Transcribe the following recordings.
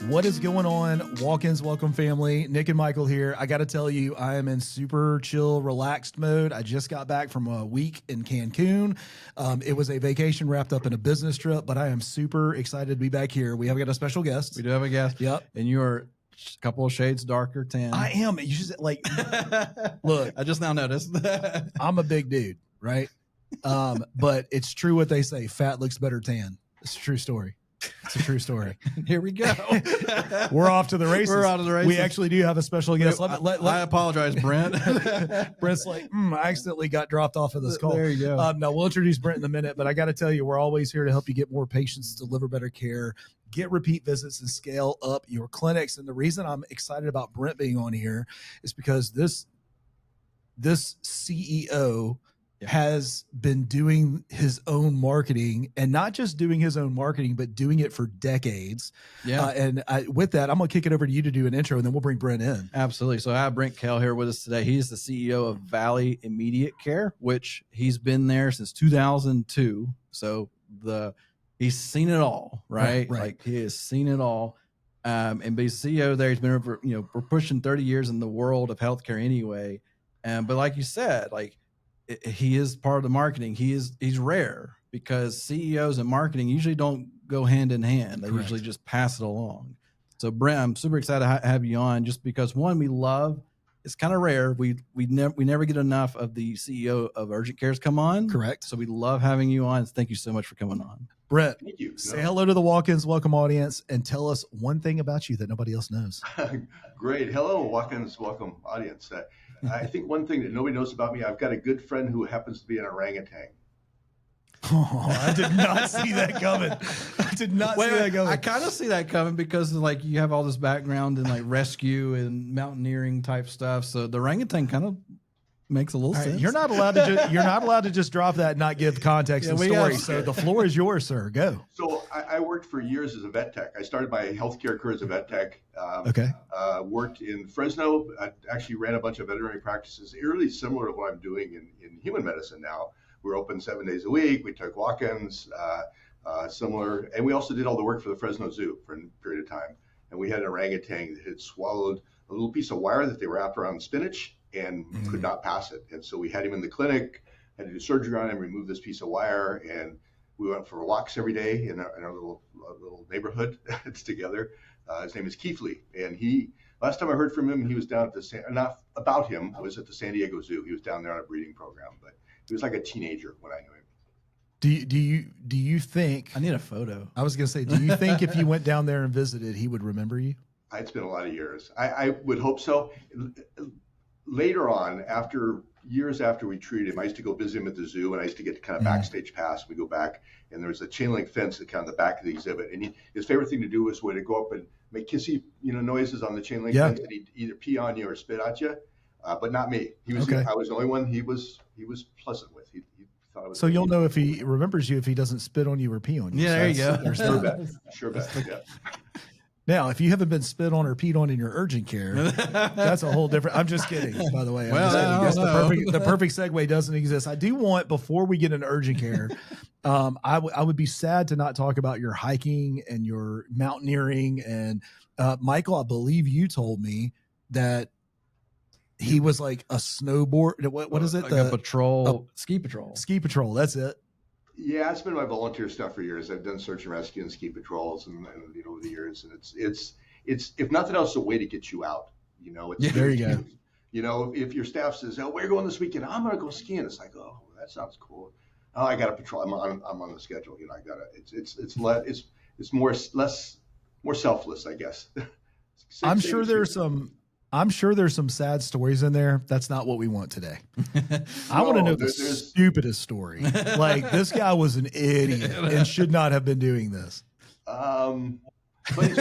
What is going on? Walk-ins, welcome family. Nick and Michael here. I got to tell you, I am in super chill, relaxed mode. I just got back from a week in Cancun. It was a vacation wrapped up in a business trip, but I am super excited to be back here. We have got a special guest. We do have a guest. Yep. And you're a couple of shades darker tan. I am. You just like, look. I just now noticed. I'm a big dude, right? But it's true what they say. Fat looks better tan. It's a true story. It's a true story. Here we go. We're off to the races. We're off to the races. We actually do have a special guest. I apologize, Brent. Brent's like, I accidentally got dropped off of this call. There you go. No, we'll introduce Brent in a minute, but I got to tell you, we're always here to help you get more patients, deliver better care, get repeat visits, and scale up your clinics. And the reason I'm excited about Brent being on here is because this CEO has been doing his own marketing, and not just doing his own marketing, but doing it for decades. Yeah. With that, I'm going to kick it over to you to do an intro, and then we'll bring Brent in. Absolutely. So I have Brent Kell here with us today. He's the CEO of Valley Immediate Care, which he's been there since 2002. So he's seen it all, right? Like he has seen it all. And be CEO there, he's been over, we're pushing 30 years in the world of healthcare anyway. But like you said, he is part of the marketing. He's rare because CEOs and marketing usually don't go hand in hand. They usually just pass it along. So Brent, I'm super excited to have you on, just because one, it's kind of rare. We never get enough of the CEO of Urgent Cares come on. Correct. So we love having you on. Thank you so much for coming on. Brent, thank you. Say hello to the walk-ins, welcome audience, and tell us one thing about you that nobody else knows. Great. Hello, walk-ins, welcome audience. I think one thing that nobody knows about me, I've got a good friend who happens to be an orangutan. Oh, I did not see that coming. I kind of see that coming because you have all this background in rescue and mountaineering type stuff. So the orangutan kind of makes a little sense. You're not allowed to just drop that and not give context and story. So the floor is yours, sir. Go. So I worked for years as a vet tech. I started my healthcare career as a vet tech. Worked in Fresno. I actually ran a bunch of veterinary practices, really similar to what I'm doing in human medicine now. We're open 7 days a week. We took walk-ins, similar. And we also did all the work for the Fresno Zoo for a period of time. And we had an orangutan that had swallowed a little piece of wire that they wrapped around spinach and could not pass it. And so we had him in the clinic, had to do surgery on him, remove this piece of wire, and we went for walks every day in our little neighborhood together. His name is Keithley, and last time I heard from him, he was down at I was at the San Diego Zoo. He was down there on a breeding program, but he was like a teenager when I knew him. Do you think? I need a photo. I was going to say, do you think if you went down there and visited, he would remember you? It's been a lot of years. I would hope so. Later on, years after we treated him, I used to go visit him at the zoo, and I used to get kind of backstage pass. We go back, and there was a chain link fence at kind of the back of the exhibit. And his favorite thing to do was to go up and make kissy, noises on the chain link fence, and he'd either pee on you or spit at you, but not me. I was the only one he was pleasant with. He thought it was. So you'll know if he remembers you if he doesn't spit on you or pee on you. Yeah, there you go. Sure bet. Yeah. Now, if you haven't been spit on or peed on in your urgent care, that's a whole different. I'm just kidding, by the way. The perfect segue doesn't exist. I do want, before we get into urgent care, I would be sad to not talk about your hiking and your mountaineering. And Michael, I believe you told me that he was like a snowboard. What is it? A patrol, ski patrol. Ski patrol. That's it. Yeah, it's been my volunteer stuff for years. I've done search and rescue and ski patrols, and over the years, and it's if nothing else, a way to get you out. There you go. If your staff says, "Oh, where are you going this weekend?" "I'm going to go skiing." It's like, "Oh, that sounds cool." "Oh, I got to patrol. I'm on the schedule." I got to. It's more selfless, I guess. I'm sure there's some sad stories in there. That's not what we want today. I want to know the stupidest story. Like, this guy was an idiot and should not have been doing this. Funny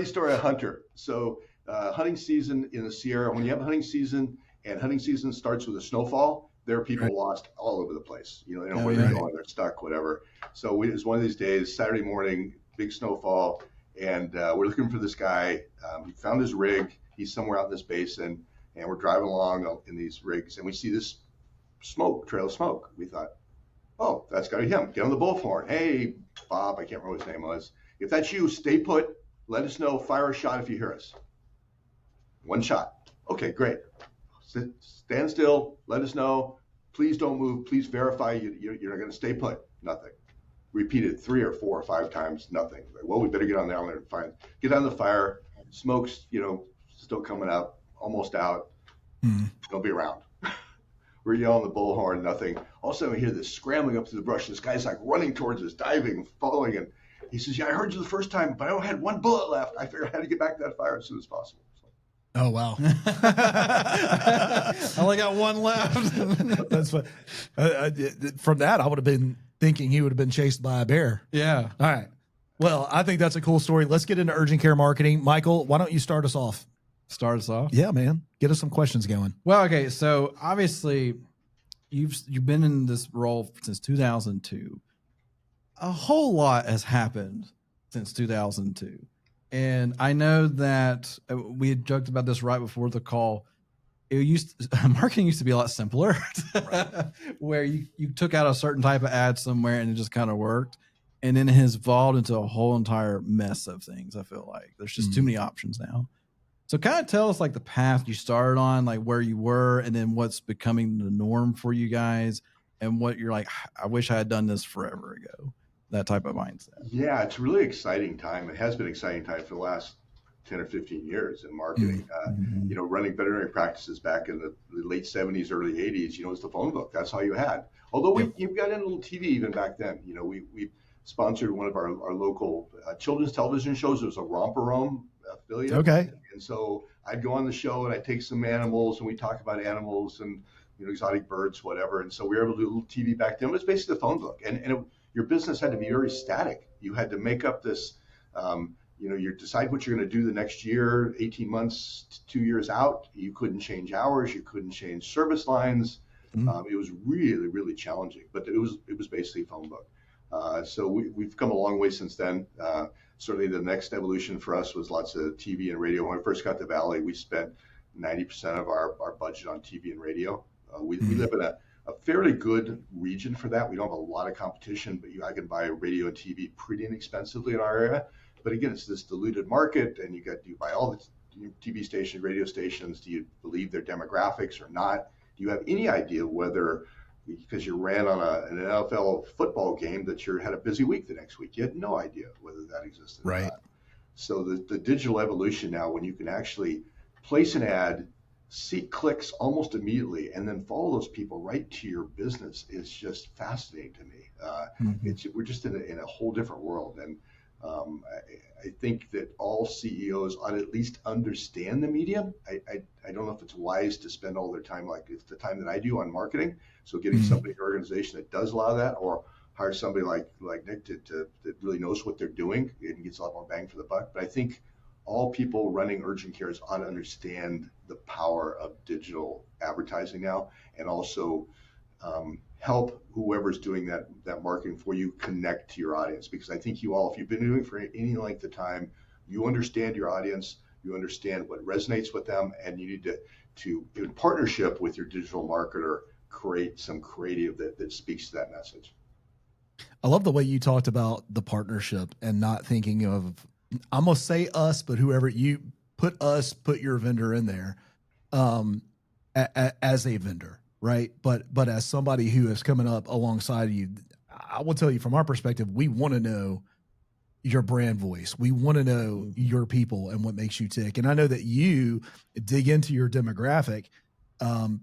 story, a hunter. So hunting season in the Sierra, when you have hunting season and hunting season starts with a snowfall, there are people lost all over the place. They don't know where they're going, they're stuck, whatever. So it was one of these days, Saturday morning, big snowfall, and we're looking for this guy. He found his rig. He's somewhere out in this basin, and we're driving along in these rigs, and we see this trail of smoke. We thought, oh, that's got to be him. Get on the bullhorn. Hey, Bob, I can't remember what his name was. If that's you, stay put. let us know, fire a shot if you hear us. One shot. Okay, great. Stand still, let us know. Please don't move. Please verify you're not going to stay put. Nothing. Repeated 3 or 4 or 5 times, nothing. Like, well, we better get on there and get on the fire. Smoke's, still coming up, almost out. Don't be around. We're yelling the bullhorn, nothing. All of a sudden we hear this scrambling up through the brush. This guy's like running towards us, diving, following, and he says, "Yeah, I heard you the first time, but I only had 1 bullet left. I figured I had to get back to that fire as soon as possible." So. Oh, wow. I only got 1 left. That's what, from that, I would have been thinking he would have been chased by a bear. Yeah. All right. Well, I think that's a cool story. Let's get into urgent care marketing. Michael, why don't you start us off? Start us off? Yeah, man. Get us some questions going. Well, okay. So obviously you've been in this role since 2002. A whole lot has happened since 2002. And I know that we had joked about this right before the call. Marketing used to be a lot simpler, where you took out a certain type of ad somewhere and it just kind of worked. And then it has evolved into a whole entire mess of things. I feel like there's just too many options now. So kind of tell us like the path you started on, like where you were, and then what's becoming the norm for you guys, and what you're like, I wish I had done this forever ago. That type of mindset. Yeah, it's a really exciting time. It has been an exciting time for the last 10 or 15 years in marketing. Running veterinary practices back in the late 70s, early 80s, it's the phone book. That's all you had. Although you've got in a little TV even back then. We sponsored one of our local children's television shows. It was a Romper-Rome affiliate. Okay. And so I'd go on the show and I'd take some animals and we talk about animals and exotic birds, whatever. And so we were able to do a little TV back then. It was basically the phone book. Your business had to be very static. You had to make up this, you decide what you're going to do the next year, 18 months, 2 years out. You couldn't change hours. You couldn't change service lines. It was really, really challenging, but it was basically a phone book. So we've come a long way since then. Certainly the next evolution for us was lots of TV and radio. When I first got to Valley, we spent 90% of our budget on TV and radio. We live in a fairly good region for that. We don't have a lot of competition, but I can buy radio and TV pretty inexpensively in our area. But again, it's this diluted market, and you buy all the TV stations, radio stations. Do you believe their demographics or not? Do you have any idea whether, because you ran on an NFL football game, that you had a busy week the next week? You had no idea whether that existed or not. So the digital evolution now, when you can actually place an ad, see clicks almost immediately, and then follow those people right to your business is just fascinating to me. We're just in a whole different world, and I think that all CEOs ought to at least understand the medium. I don't know if it's wise to spend all their time like it's the time that I do on marketing. So getting somebody in your organization that does allow that, or hire somebody like Nick that really knows what they're doing and gets a lot more bang for the buck. But I think all people running urgent cares ought to understand the power of digital advertising now, and also help whoever's doing that marketing for you connect to your audience. Because I think you all, if you've been doing it for any length of time, you understand your audience, you understand what resonates with them, and you need to in partnership with your digital marketer, create some creative that speaks to that message. I love the way you talked about the partnership and not thinking of, I'm going to say us, but whoever you put your vendor in there as a vendor, right? But as somebody who is coming up alongside of you, I will tell you from our perspective, we want to know your brand voice. We want to know your people and what makes you tick. And I know that you dig into your demographic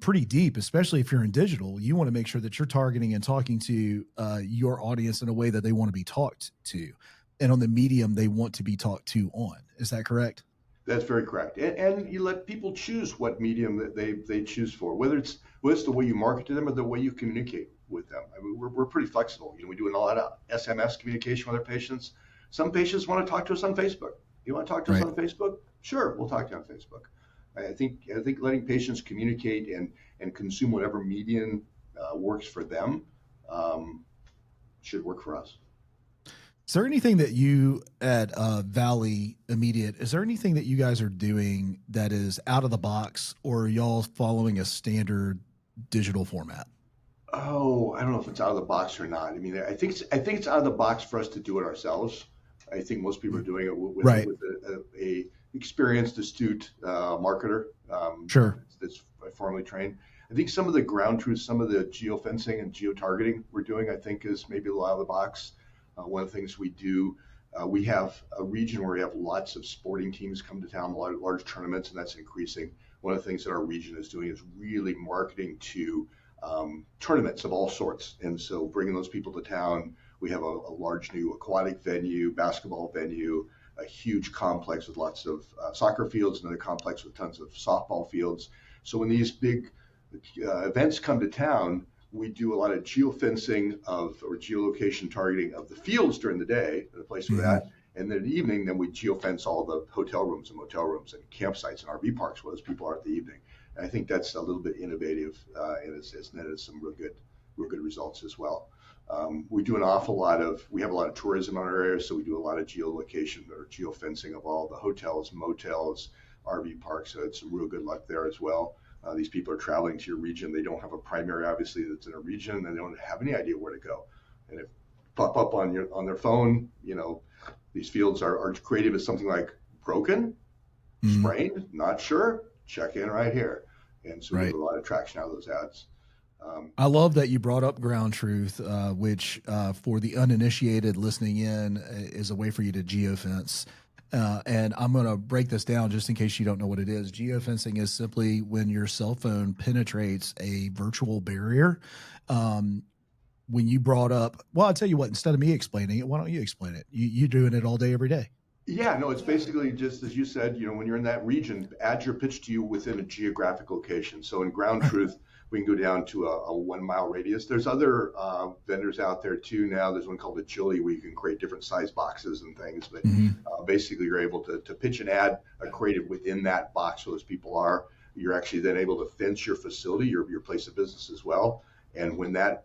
pretty deep, especially if you're in digital. You want to make sure that you're targeting and talking to your audience in a way that they want to be talked to, and on the medium they want to be talked to on. Is that correct? That's very correct. And you let people choose what medium that they choose for, whether it's the way you market to them or the way you communicate with them. I mean, we're pretty flexible. We do a lot of SMS communication with our patients. Some patients want to talk to us on Facebook. You want to talk to us on Facebook? Sure, we'll talk to you on Facebook. I think letting patients communicate and consume whatever medium works for them should work for us. Is there anything that you at Valley Immediate, is there anything that you guys are doing that is out of the box, or are y'all following a standard digital format? Oh, I don't know if it's out of the box or not. I mean, I think it's out of the box for us to do it ourselves. I think most people are doing it with, right. with a experienced, astute marketer that's formally trained. I think some of the ground truth, some of the geofencing and geotargeting we're doing, I think is maybe a little out of the box. One of the things we do, we have a region where we have lots of sporting teams come to town, a lot of large tournaments, and that's increasing. One of the things that our region is doing is really marketing to tournaments of all sorts. And so bringing those people to town, we have a large new aquatic venue, basketball venue, a huge complex with lots of soccer fields, another complex with tons of softball fields. So when these big events come to town, we do a lot of geofencing or geolocation targeting of the fields during the day, the place for that. And then in the evening, then we geofence all the hotel rooms and motel rooms and campsites and RV parks where those people are at the evening. And I think that's a little bit innovative, and it's netted some real good results as well. We do we have a lot of tourism in our area, so we do a lot of geolocation or geofencing of all the hotels, motels, RV parks. So it's some real good luck there as well. These people are traveling to your region. They don't have a primary, obviously, that's in a region, and they don't have any idea where to go. And if pop up on their phone, these fields are creative as something like broken, sprained, not sure, check in right here. And so we get a lot of traction out of those ads. I love that you brought up ground truth, which for the uninitiated listening in is a way for you to geofence. And I'm going to break this down just in case you don't know what it is. Geofencing is simply when your cell phone penetrates a virtual barrier. When you brought up, well, I'll tell you what, instead of me explaining it, why don't you explain it? You're doing it all day, every day. Yeah, no, it's basically just as you said, when you're in that region, add your pitch to you within a geographic location. So in ground truth, we can go down to a 1 mile radius. There's other vendors out there too now. There's one called Agility where you can create different size boxes and things. But basically, you're able to pitch an ad, creative within that box where those people are. You're actually then able to fence your facility, your place of business as well. And when that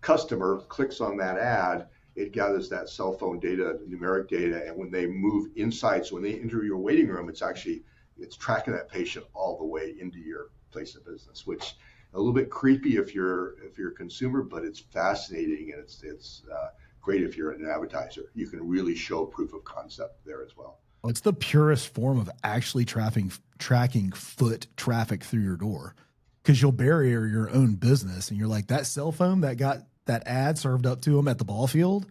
customer clicks on that ad, it gathers that cell phone data, numeric data, and when they move inside, so when they enter your waiting room, it's tracking that patient all the way into your place of business, which a little bit creepy if you're a consumer, but it's fascinating, and it's great if you're an advertiser. You can really show proof of concept there as well. It's the purest form of actually tracking foot traffic through your door, because you'll barrier your own business, and you're like, that cell phone that got that ad served up to them at the ball field,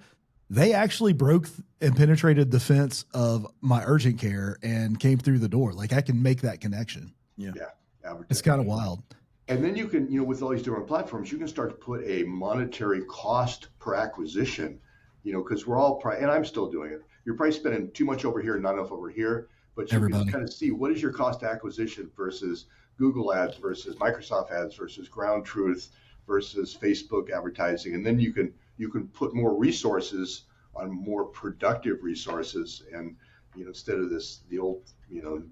they actually broke and penetrated the fence of my urgent care and came through the door. Like, I can make that connection. Yeah. It's kind of wild. And then you can, with all these different platforms, you can start to put a monetary cost per acquisition, because we're all, and I'm still doing it. You're probably spending too much over here, not enough over here, but you can kind of see what is your cost acquisition versus Google ads versus Microsoft ads versus ground truth versus Facebook advertising. And then you can put more resources on more productive resources. And, instead of the old,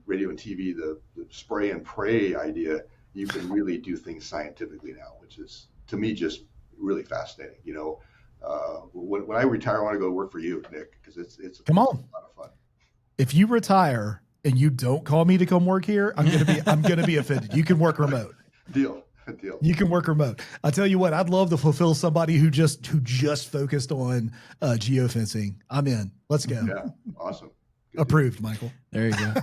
radio and TV, the spray and pray idea, you can really do things scientifically now, which is, to me, just really fascinating. When I retire, I want to go work for you, Nick, because it's a lot of fun. If you retire and you don't call me to come work here, I'm gonna be offended. You can work remote. Deal. You can work remote. I tell you what, I'd love to fulfill somebody who just focused on geofencing. I'm in. Let's go. Yeah, awesome. Approved, Michael. There you go.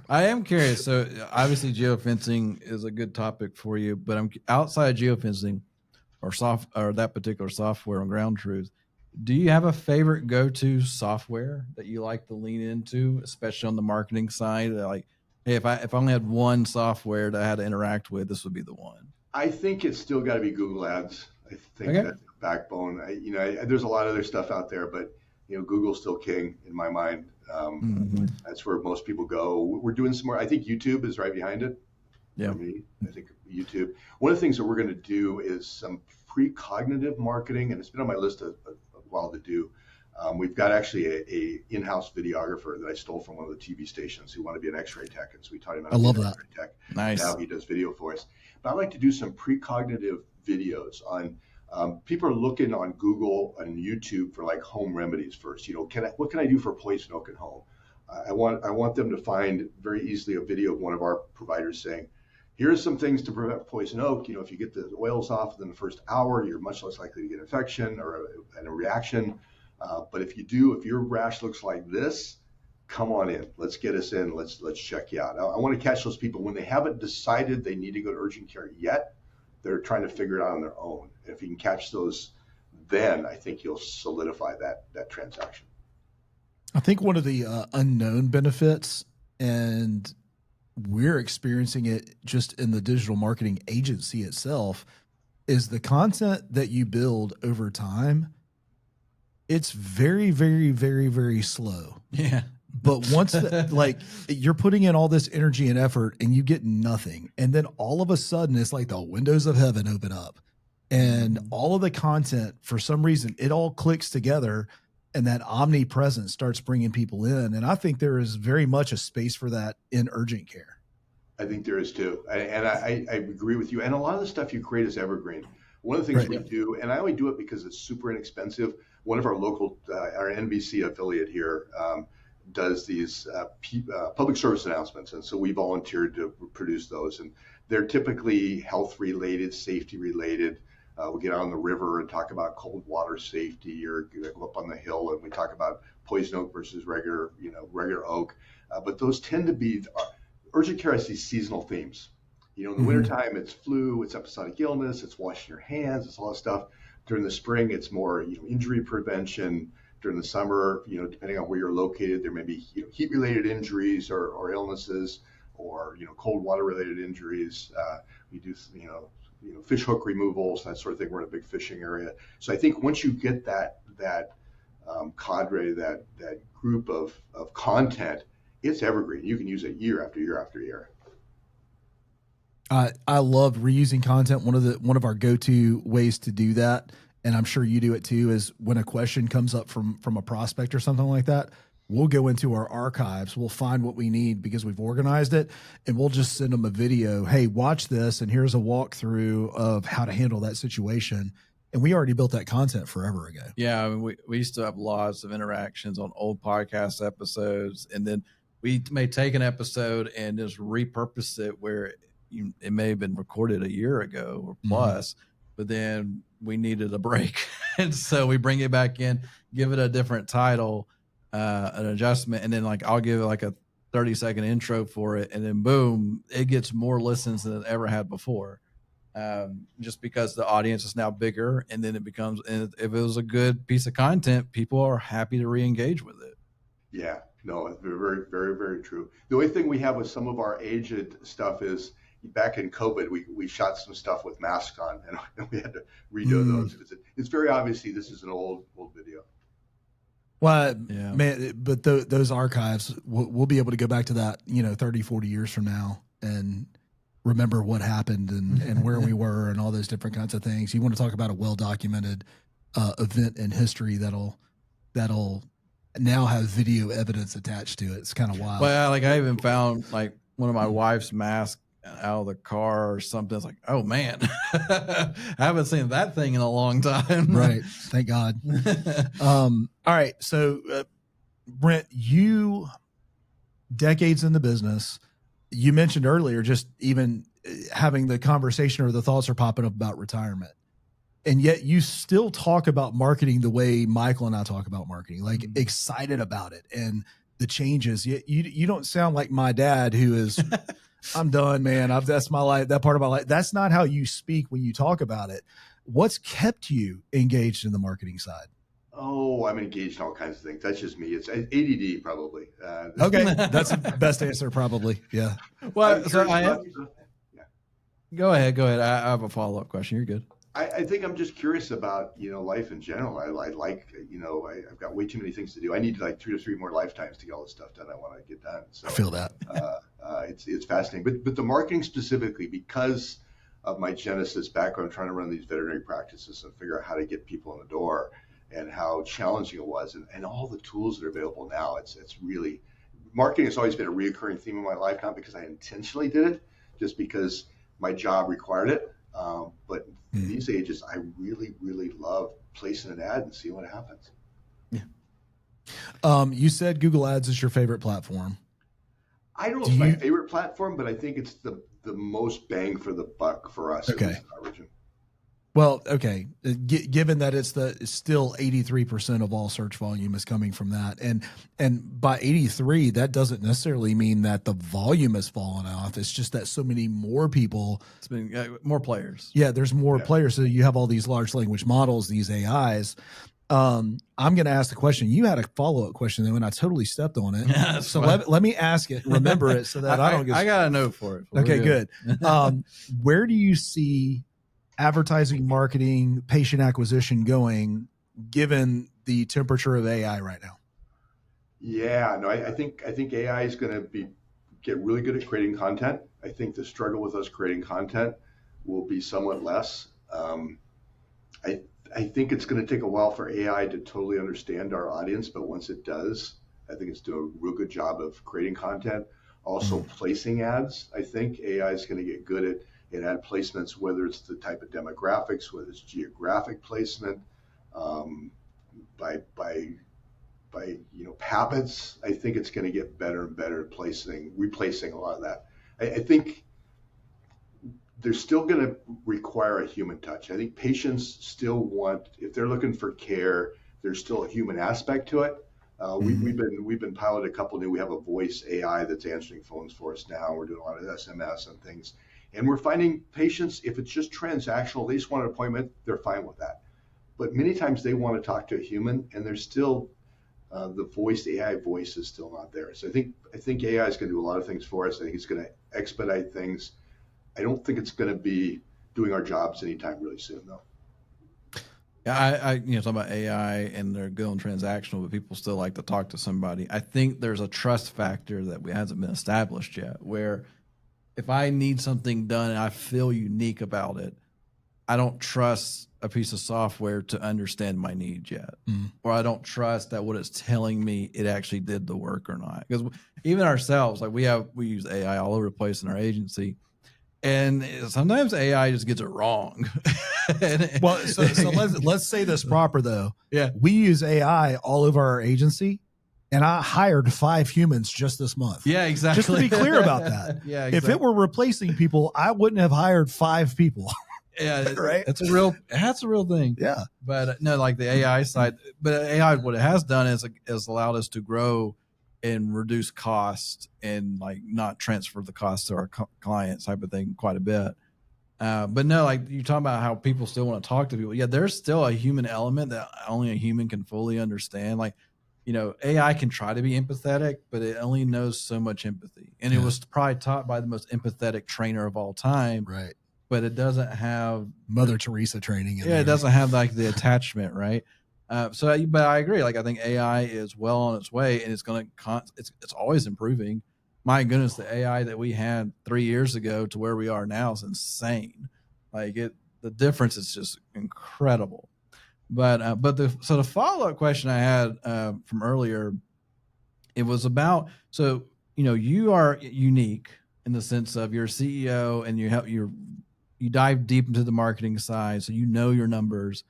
I am curious. So obviously geofencing is a good topic for you, but I'm outside geofencing or that particular software on ground truth. Do you have a favorite go-to software that you like to lean into, especially on the marketing side? Like, hey, if I only had one software that I had to interact with, this would be the one. I think it's still got to be Google Ads. I think that's the backbone. There's a lot of other stuff out there, but Google's still king in my mind. That's where most people go. We're doing some more. I think YouTube is right behind it. Yeah. For me, I think YouTube. One of the things that we're going to do is some precognitive marketing, and it's been on my list a while to do. We've got actually a in-house videographer that I stole from one of the TV stations who wanted to be an X-ray tech, and so we taught him how to be an X-ray tech. Nice. Now he does video for us. But I'd like to do some precognitive videos on. People are looking on Google and YouTube for like home remedies first. What can I do for poison oak at home? I want them to find very easily a video of one of our providers saying, here's some things to prevent poison oak. If you get the oils off within the first hour, you're much less likely to get infection or a reaction. But if your rash looks like this, come on in. Let's get us in. Let's check you out. I want to catch those people when they haven't decided they need to go to urgent care yet. They're trying to figure it out on their own. And if you can catch those, then I think you'll solidify that transaction. I think one of the unknown benefits, and we're experiencing it just in the digital marketing agency itself, is the content that you build over time. It's very, very, very, very slow. Yeah. But once like you're putting in all this energy and effort and you get nothing. And then all of a sudden it's like the windows of heaven open up and all of the content, for some reason, it all clicks together and that omnipresence starts bringing people in. And I think there is very much a space for that in urgent care. I think there is too. And I agree with you. And a lot of the stuff you create is evergreen. One of the things we do, and I only do it because it's super inexpensive. One of our local, our NBC affiliate here, does these public service announcements. And so we volunteered to produce those. And they're typically health related, safety related. We get out on the river and talk about cold water safety, or go up on the hill and we talk about poison oak versus regular oak. But those tend to be, urgent care has these seasonal themes. In the wintertime, it's flu, it's episodic illness, it's washing your hands, it's a lot of stuff. During the spring, it's more, injury prevention. During the summer, depending on where you're located, there may be heat-related injuries or illnesses, or cold water-related injuries. We do fish hook removals, that sort of thing. We're in a big fishing area, so I think once you get that cadre, that group of content, it's evergreen. You can use it year after year after year. I love reusing content. One of our go-to ways to do that, and I'm sure you do it too, is when a question comes up from a prospect or something like that, we'll go into our archives, we'll find what we need because we've organized it, and we'll just send them a video. Hey, watch this, and here's a walkthrough of how to handle that situation. And we already built that content forever ago. Yeah, I mean, we used to have lots of interactions on old podcast episodes, and then we may take an episode and just repurpose it where it may have been recorded a year ago or plus, but then we needed a break. And so we bring it back in, give it a different title, an adjustment. And then I'll give it a 30-second intro for it. And then boom, it gets more listens than it ever had before. Just because the audience is now bigger. And then it becomes, and if it was a good piece of content, people are happy to re-engage with it. Yeah, no, it's very, very, very true. The only thing we have with some of our aged stuff is, back in COVID, we shot some stuff with masks on, and we had to redo those. It's very obviously this is an old video. Well, yeah. Man, but those archives, we'll be able to go back to that, 30, 40 years from now and remember what happened and where we were and all those different kinds of things. You want to talk about a well-documented event in history that'll now have video evidence attached to it. It's kind of wild. Well, I even found one of my wife's masks out of the car or something. It's oh man, I haven't seen that thing in a long time. Right. Thank God. All right. So Brent, you decades in the business, you mentioned earlier, just even having the conversation or the thoughts are popping up about retirement. And yet you still talk about marketing the way Michael and I talk about marketing, excited about it and the changes. You don't sound like my dad, who is, I'm done, man. That's my life. That part of my life. That's not how you speak when you talk about it. What's kept you engaged in the marketing side? Oh, I'm engaged in all kinds of things. That's just me. It's ADD probably. Okay. That's the best answer probably. Yeah. Well, so Go ahead. I have a follow-up question. You're good. I think I'm just curious about, life in general. I like, I've got way too many things to do. I need 2 to 3 more lifetimes to get all this stuff done I want to get done. So I feel that. It's fascinating. But the marketing specifically, because of my Genesis background, trying to run these veterinary practices and figure out how to get people in the door and how challenging it was and all the tools that are available now, it's really, marketing has always been a reoccurring theme in my life, not because I intentionally did it, just because my job required it. But in these ages, I really, really love placing an ad and seeing what happens. Yeah. You said Google Ads is your favorite platform. I don't know if it's my favorite platform, but I think it's the most bang for the buck for us. Okay. In our region. Well, okay. Given that it's still 83% of all search volume is coming from that, and by 83, that doesn't necessarily mean that the volume has fallen off. It's just that so many more people. It's been more players. Yeah, there's more players. So you have all these large language models, these AIs. I'm going to ask the question. You had a follow-up question though, and I totally stepped on it. Yeah, so let me ask it. Remember it so that I don't get. I got a note for it. Okay, good. Where do you see advertising, marketing, patient acquisition going, given the temperature of AI right now? Yeah, no, I think AI is going to get really good at creating content. I think the struggle with us creating content will be somewhat less. I think it's going to take a while for AI to totally understand our audience, but once it does, I think it's doing a real good job of creating content. Also placing ads. I think AI is going to get good at ad placements, whether it's the type of demographics, whether it's geographic placement, by habits. I think it's going to get better and better at replacing a lot of that. I think they're still going to require a human touch. I think patients still want, if they're looking for care, there's still a human aspect to it. We've been piloted a couple new. We have a voice AI that's answering phones for us now. We're doing a lot of SMS and things, and we're finding patients, if it's just transactional, they just want an appointment, they're fine with that. But many times they want to talk to a human, and there's still the AI voice is still not there. So I think AI is going to do a lot of things for us. I think it's going to expedite things. I don't think it's going to be doing our jobs anytime really soon, though. Yeah, talking about AI and they're going transactional, but people still like to talk to somebody. I think there's a trust factor that hasn't been established yet, where if I need something done and I feel unique about it, I don't trust a piece of software to understand my needs yet, or I don't trust that what it's telling me, it actually did the work or not. Because even ourselves, like we use AI all over the place in our agency. And sometimes AI just gets it wrong. Well, so let's say this proper though. Yeah, we use AI all over our agency, and I hired 5 humans just this month. Yeah, exactly. Just to be clear about that. Yeah, exactly. If it were replacing people, I wouldn't have hired 5 people. Yeah, right. That's a real thing. Yeah, but no, like the AI side. But AI, what it has done is allowed us to grow and reduce cost and like not transfer the cost to our clients type of thing quite a bit. But no, like you're talking about how people still want to talk to people. Yeah, there's still a human element that only a human can fully understand. Like, AI can try to be empathetic, but it only knows so much empathy. And it was probably taught by the most empathetic trainer of all time. Right. But it doesn't have Mother Teresa training. It doesn't have like the attachment, right? But I agree. Like I think AI is well on its way, and it's always improving. My goodness, the AI that we had 3 years ago to where we are now is insane. Like the difference is just incredible. But the follow up question I had from earlier, it was about you are unique in the sense of you're a CEO and you dive deep into the marketing side, so your numbers.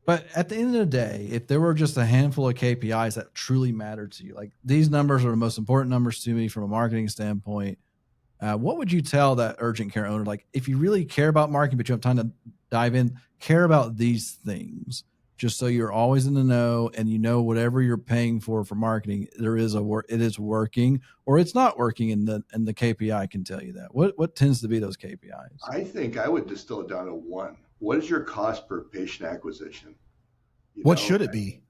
But at the end of the day, if there were just a handful of KPIs that truly matter to you, like these numbers are the most important numbers to me from a marketing standpoint, what would you tell that urgent care owner? Like, if you really care about marketing, but you have time to dive in, care about these things, just so you're always in the know and whatever you're paying for marketing, it is working or it's not working, and the KPI can tell you that. What tends to be those KPIs? I think I would distill it down to one. What is your cost per patient acquisition? What should it be?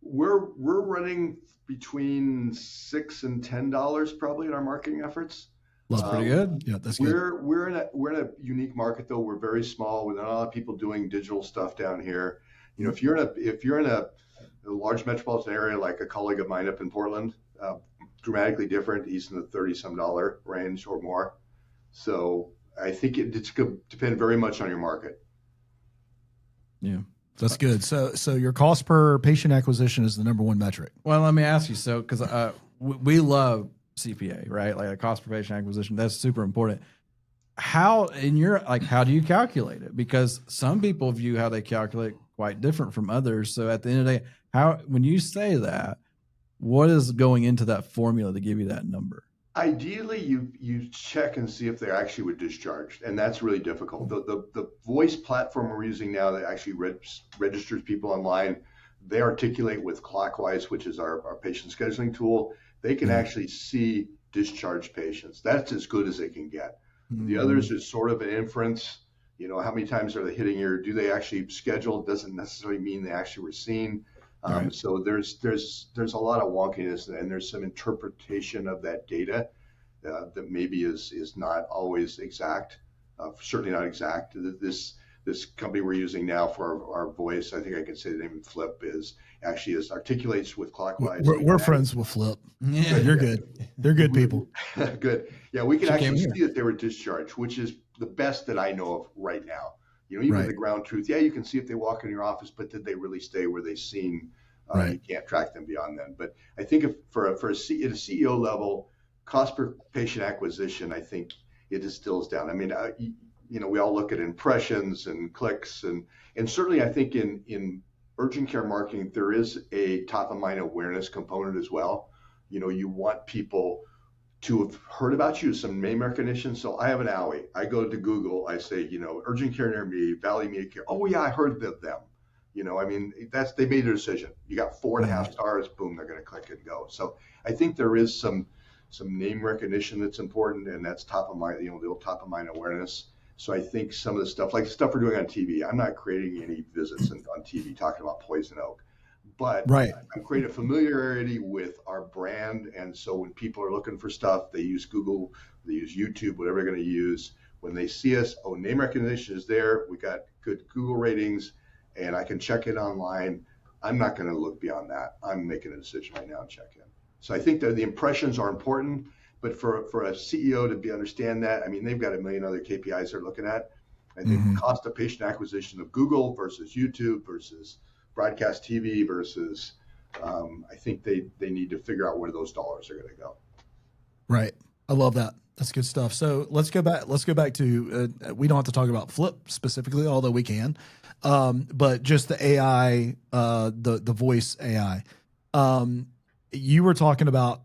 We're running between $6 and $10 probably in our marketing efforts. That's pretty good. Yeah, that's good. We're in a unique market though. We're very small. With not a lot of people doing digital stuff down here. If you're in a large metropolitan area like a colleague of mine up in Portland, dramatically different. He's in the $30-some range or more. So I think it's going to depend very much on your market. Yeah. That's good. So your cost per patient acquisition is the number one metric. Well, let me ask you. So, because we love CPA, right? Like a cost per patient acquisition, that's super important. How do you calculate it? Because some people view how they calculate quite different from others. So at the end of the day, when you say that, what is going into that formula to give you that number? Ideally, you check and see if they actually were discharged, and that's really difficult. The voice platform we're using now that actually registers people online, they articulate with Clockwise, which is our patient scheduling tool. They can actually see discharged patients. That's as good as they can get. The others is sort of an inference. You know, how many times are they hitting your? Do they actually schedule? Doesn't necessarily mean they actually were seen. Right. So there's a lot of wonkiness, and there's some interpretation of that data that maybe is not always exact. Certainly not exact. This company we're using now for our voice, I think I can say the name of Flip is articulates with Clockwise. We're friends with Flip. Yeah, you're good. They're good people. Good. Yeah, we can actually see that they were discharged, which is the best that I know of right now. You know, even the ground truth. Yeah, you can see if they walk in your office, but did they really stay? Were they seen? You can't track them beyond then. But I think at a CEO level, cost per patient acquisition, I think it distills down. I mean, you know, we all look at impressions and clicks, and certainly I think in urgent care marketing, there is a top of mind awareness component as well. You know, you want people to have heard about you, some name recognition. So I have an owie. I go to Google, I say, you know, urgent care near me, Valley Immediate Care. Oh yeah, I heard of them. You know, I mean, they made their decision. You got 4.5 stars, boom, they're going to click and go. So I think there is some name recognition that's important, and that's top of mind, you know, the old top of mind awareness. So I think some of the stuff, like the stuff we're doing on TV, I'm not creating any visits on TV talking about poison oak, but I'm creating a familiarity with our brand. And so when people are looking for stuff, they use Google, they use YouTube, whatever they're going to use. When they see us, oh, name recognition is there. We got good Google ratings, and I can check it online. I'm not going to look beyond that. I'm making a decision right now and check in. So I think that the impressions are important, but for a CEO to understand that, I mean, they've got a million other KPIs they're looking at. I think cost of patient acquisition of Google versus YouTube versus broadcast TV versus, I think they need to figure out where those dollars are going to go. Right. I love that. That's good stuff. So let's go back to, we don't have to talk about Flip specifically, although we can, but just the AI, the voice AI. You were talking about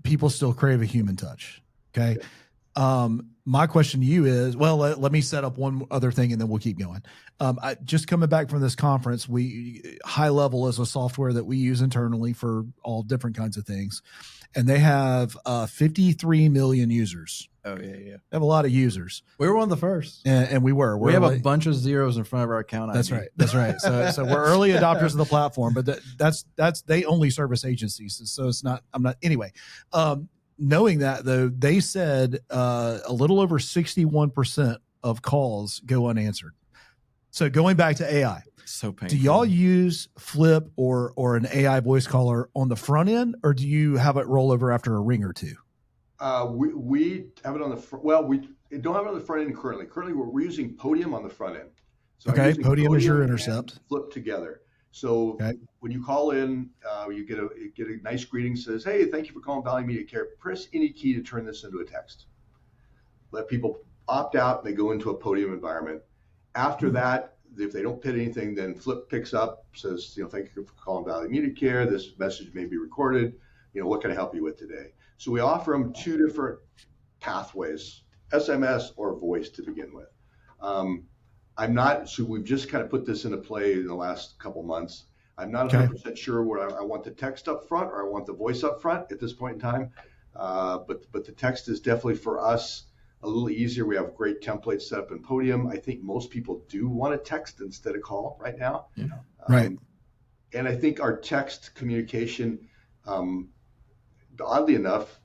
people still crave a human touch. Okay. My question to you is, well, let me set up one other thing and then we'll keep going. Just coming back from this conference, High Level is a software that we use internally for all different kinds of things. And they have 53 million users. Oh, yeah. They have a lot of users. We were one of the first. And we were. We have a bunch of zeros in front of our account. That's right. That's right. So we're early adopters of the platform, but that's they only service agencies. So anyway. Knowing that, though, they said a little over 61% of calls go unanswered. So going back to AI, so painful. Do y'all use Flip or an AI voice caller on the front end, or do you have it roll over after a ring or two? We have it on the front. Well, we don't have it on the front end currently. Currently, we're using Podium on the front end. So okay, Podium is your intercept. Flip together. So when you call in, you get a nice greeting. Says, "Hey, thank you for calling Valley Immediate Care. Press any key to turn this into a text." Let people opt out. And they go into a Podium environment. After that, if they don't put anything, then Flip picks up, says, "Thank you for calling Valley Immediate Care. This message may be recorded. What can I help you with today?" So we offer them two different pathways: SMS or voice to begin with. So we've just kind of put this into play in the last couple months. I'm not 100% sure where I want the text up front or I want the voice up front at this point in time. But the text is definitely for us a little easier. We have great templates set up in Podium. I think most people do want to text instead of call right now. Yeah. Right. And I think our text communication, oddly enough,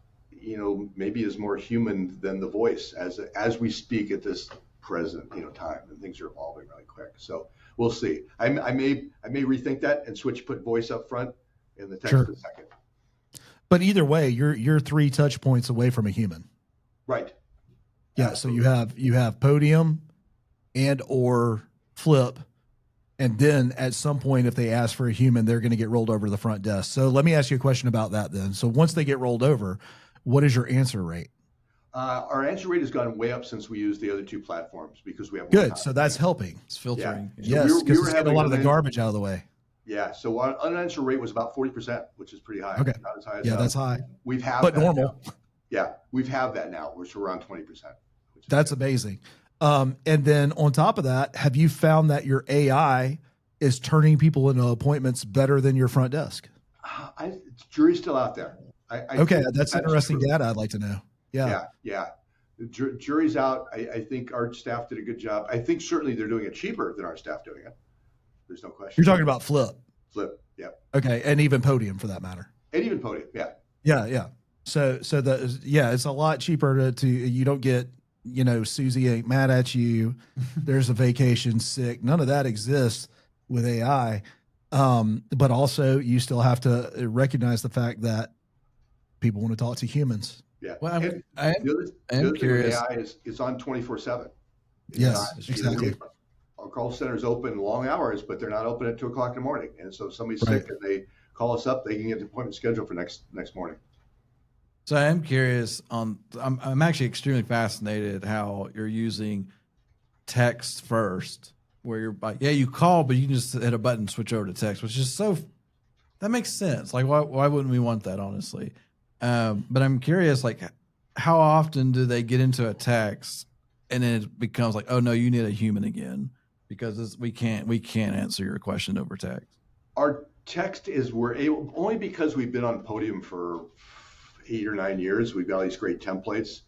maybe is more human than the voice as we speak at this present time, and things are evolving really quick. So we'll see. I may rethink that and put voice up front and the text in a second. But either way, you're 3 touch points away from a human. Right. Yeah. Absolutely. So you have Podium and or Flip, and then at some point, if they ask for a human, they're going to get rolled over to the front desk. So let me ask you a question about that then. So once they get rolled over, what is your answer rate? Our answer rate has gone way up since we used the other 2 platforms because we have good. So that's helping. It's filtering. Yeah. Yes, because it's getting a lot of the garbage out of the way. Yeah. So our unanswered rate was about 40%, which is pretty high. Okay. Not as high as that's high. We've had but normal. Now. Yeah, we've had that now. We're around 20%. That's amazing. And then on top of that, have you found that your AI is turning people into appointments better than your front desk? Jury's still out there. Okay, that's interesting data I'd like to know. Yeah. The jury's out. I think our staff did a good job. I think certainly they're doing it cheaper than our staff doing it. There's no question. You're talking about Flip. Yeah. Okay, and even Podium for that matter. And even Podium, yeah. Yeah. So it's a lot cheaper to you don't get, Susie ain't mad at you. There's a vacation sick. None of that exists with AI. But also you still have to recognize the fact that people want to talk to humans. Yeah. Well, I am curious. AI is on 24/7. Yes, exactly. Our call center's open long hours, but they're not open at 2:00 in the morning. And so if somebody's sick and they call us up, they can get the appointment scheduled for next morning. So I am curious I'm actually extremely fascinated how you're using text first, where you're like, yeah, you call, but you can just hit a button, switch over to text, which is that makes sense. Like, why wouldn't we want that, honestly? But I'm curious, like, how often do they get into a text and then it becomes like, oh no, you need a human again because we can't answer your question over text. Our text we're able, only because we've been on Podium for 8 or 9 years, we've got all these great templates.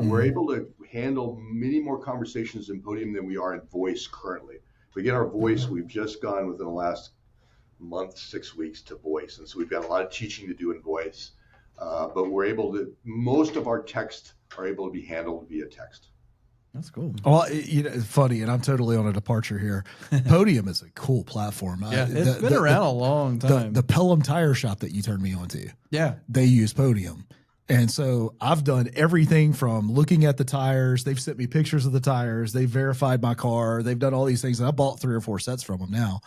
We're able to handle many more conversations in Podium than we are in voice currently. We get our voice, we've just gone within the last month, 6 weeks to voice. And so we've got a lot of teaching to do in voice. But we're able to, most of our text are able to be handled via text. That's cool. Well, it's funny, and I'm totally on a departure here. Podium is a cool platform. Yeah, it's been around a long time. The Pelham Tire Shop that you turned me on to. Yeah. They use Podium. And so I've done everything from looking at the tires. They've sent me pictures of the tires. They've verified my car. They've done all these things. And I bought 3 or 4 sets from them now.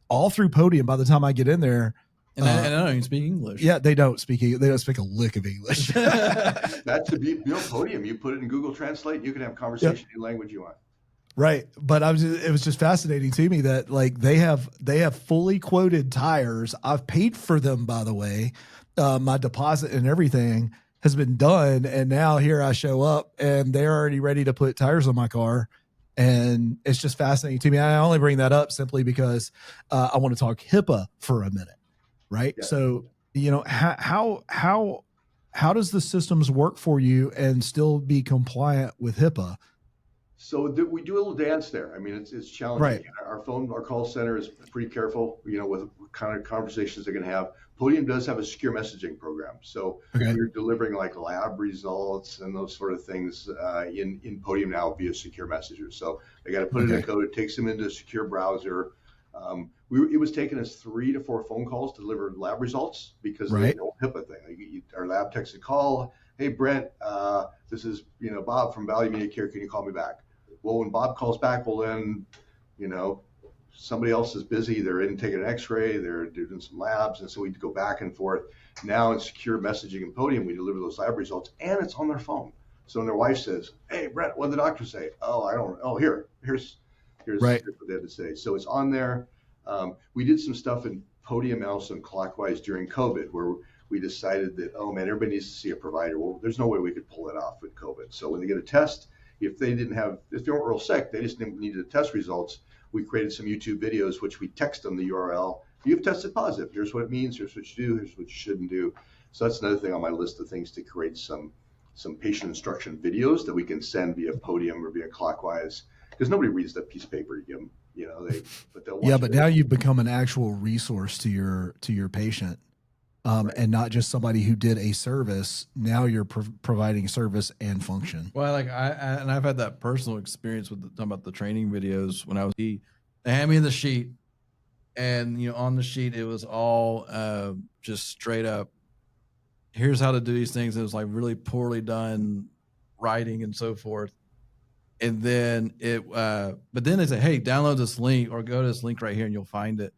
All through Podium, by the time I get in there, and I don't even speak English. Yeah, they don't speak a lick of English. That's the beauty of Podium. You put it in Google Translate, you can have conversation in language you want. Right, but it was just fascinating to me that like they have fully quoted tires. I've paid for them, by the way. My deposit and everything has been done, and now here I show up and they're already ready to put tires on my car. And it's just fascinating to me. I only bring that up simply because I want to talk HIPAA for a minute. Right. Yeah. So, how does the systems work for you and still be compliant with HIPAA? So we do a little dance there. I mean, it's challenging. Right. Our call center is pretty careful, with kind of conversations they're going to have. Podium does have a secure messaging program. So we're delivering like lab results and those sort of things in Podium now via secure messages. So they got to put it in code. It takes them into a secure browser. It was taking us 3 to 4 phone calls to deliver lab results because of the old HIPAA thing. Like our lab techs would call, hey, Brent, this is Bob from Valley Media Care. Can you call me back? Well, when Bob calls back, well, then, somebody else is busy. They're in taking an x-ray. They're doing some labs. And so we go back and forth. Now in secure messaging and Podium, we deliver those lab results and it's on their phone. So when their wife says, hey, Brent, what did the doctor say? Oh, I don't know. Oh, here's what they had to say. So it's on there. We did some stuff in Podium and also in Clockwise during COVID where we decided that, oh man, everybody needs to see a provider. Well, there's no way we could pull it off with COVID. So when they get a test, if they weren't real sick, they just needed the test results. We created some YouTube videos, which we text them the URL. You've tested positive. Here's what it means. Here's what you do. Here's what you shouldn't do. So that's another thing on my list of things to create some patient instruction videos that we can send via Podium or via Clockwise because nobody reads that piece of paper you give them. But now you've become an actual resource to your patient, and not just somebody who did a service. Now you're providing service and function. Well, I've had that personal experience with talking about the training videos when they had me in the sheet, and on the sheet it was all just straight up. Here's how to do these things. It was like really poorly done writing and so forth. And then but then they say, hey, download this link or go to this link right here and you'll find it.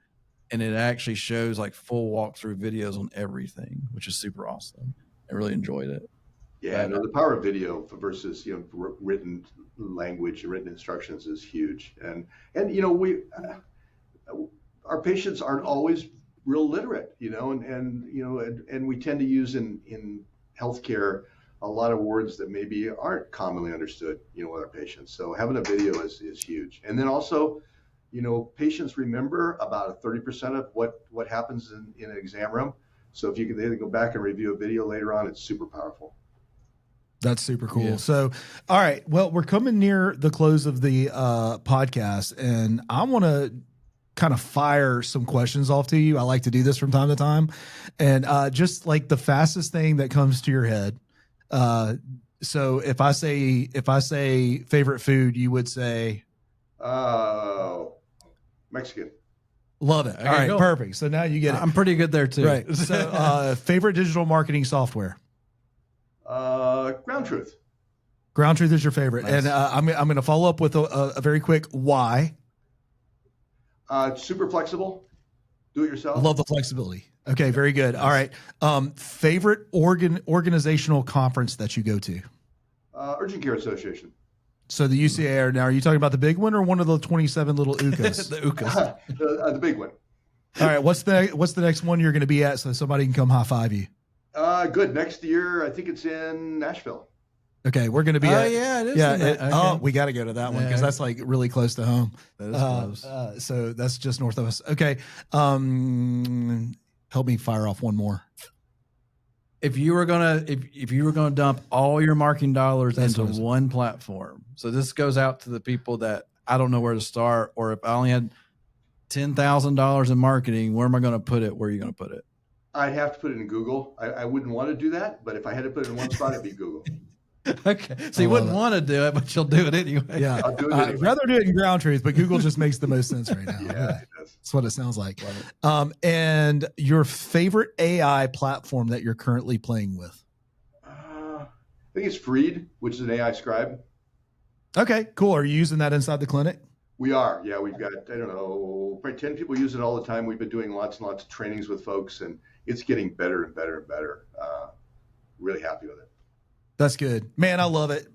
And it actually shows like full walkthrough videos on everything, which is super awesome. I really enjoyed it. Yeah, the power of video versus written language, written instructions is huge. And our patients aren't always real literate, and we tend to use in healthcare a lot of words that maybe aren't commonly understood, with our patients. So having a video is huge. And then also, patients remember about 30% of what happens in an exam room. So if you can go back and review a video later on, it's super powerful. That's super cool. Yeah. So, all right. Well, we're coming near the close of the podcast, and I want to kind of fire some questions off to you. I like to do this from time to time, and just like the fastest thing that comes to your head. So if I say favorite food, you would say Mexican. Love it. Okay, all right, perfect. So now you get it. I'm pretty good there too. Right. So favorite digital marketing software? Ground Truth. Ground Truth is your favorite. Nice. And I'm going to follow up with a very quick why. Super flexible. Do it yourself. I love the flexibility. Okay, very good. Nice. All right. Favorite organizational conference that you go to? Urgent Care Association. So the UCA. Now, are you talking about the big one or one of the 27 little UCAs? The UCAs. The big one. All right. What's the next one you're going to be at so somebody can come high five you? Good. Next year, I think it's in Nashville. Okay, we're going to be. Yeah, it is. Yeah. Okay. We got to go to that one because that's like really close to home. That is close. So that's just north of us. Okay. Help me fire off one more. If you were gonna dump all your marketing dollars into one platform, so this goes out to the people that I don't know where to start, or if I only had $10,000 in marketing, where am I going to put it? Where are you going to put it? I'd have to put it in Google. I wouldn't want to do that, but if I had to put it in one spot, it'd be Google. Okay, so you wouldn't want to do it, but you'll do it anyway. Yeah, I'll do it anyway. I'd rather do it in Ground Truth, but Google just makes the most sense right now. Yeah, it does. That's what it sounds like. And your favorite AI platform that you're currently playing with? I think it's Freed, which is an AI scribe. Okay, cool. Are you using that inside the clinic? We are. Yeah, we've got, I don't know, probably 10 people use it all the time. We've been doing lots and lots of trainings with folks, and it's getting better and better and better. Really happy with it. That's good, man. I love it,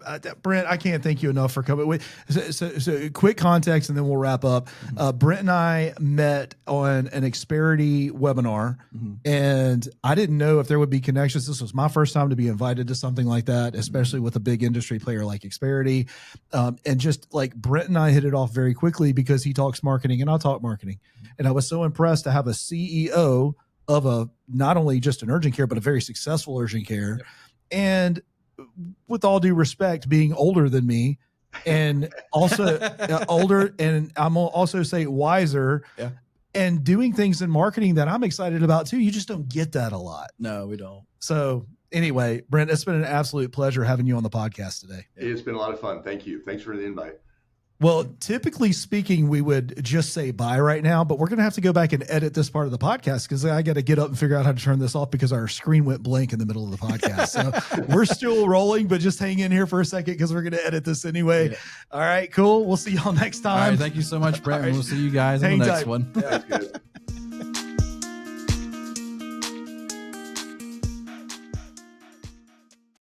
Brent. I can't thank you enough for coming. So quick context, and then we'll wrap up. Brent and I met on an Xperity webinar, and I didn't know if there would be connections. This was my first time to be invited to something like that, especially with a big industry player like Xperity. And just like Brent and I hit it off very quickly because he talks marketing and I talk marketing, and I was so impressed to have a CEO of not only just an urgent care but a very successful urgent care, and with all due respect, being older than me and also older, and I'm also say wiser, and doing things in marketing that I'm excited about too. You just don't get that a lot. No, we don't. So anyway, Brent, it's been an absolute pleasure having you on the podcast today. It's been a lot of fun. Thank you. Thanks for the invite. Well, typically speaking, we would just say bye right now, but we're going to have to go back and edit this part of the podcast because I got to get up and figure out how to turn this off because our screen went blank in the middle of the podcast. So we're still rolling, but just hang in here for a second because we're going to edit this anyway. Yeah. All right, cool. We'll see y'all next time. All right, thank you so much, Brent. Right. We'll see you guys in the next one. Yeah, that's good.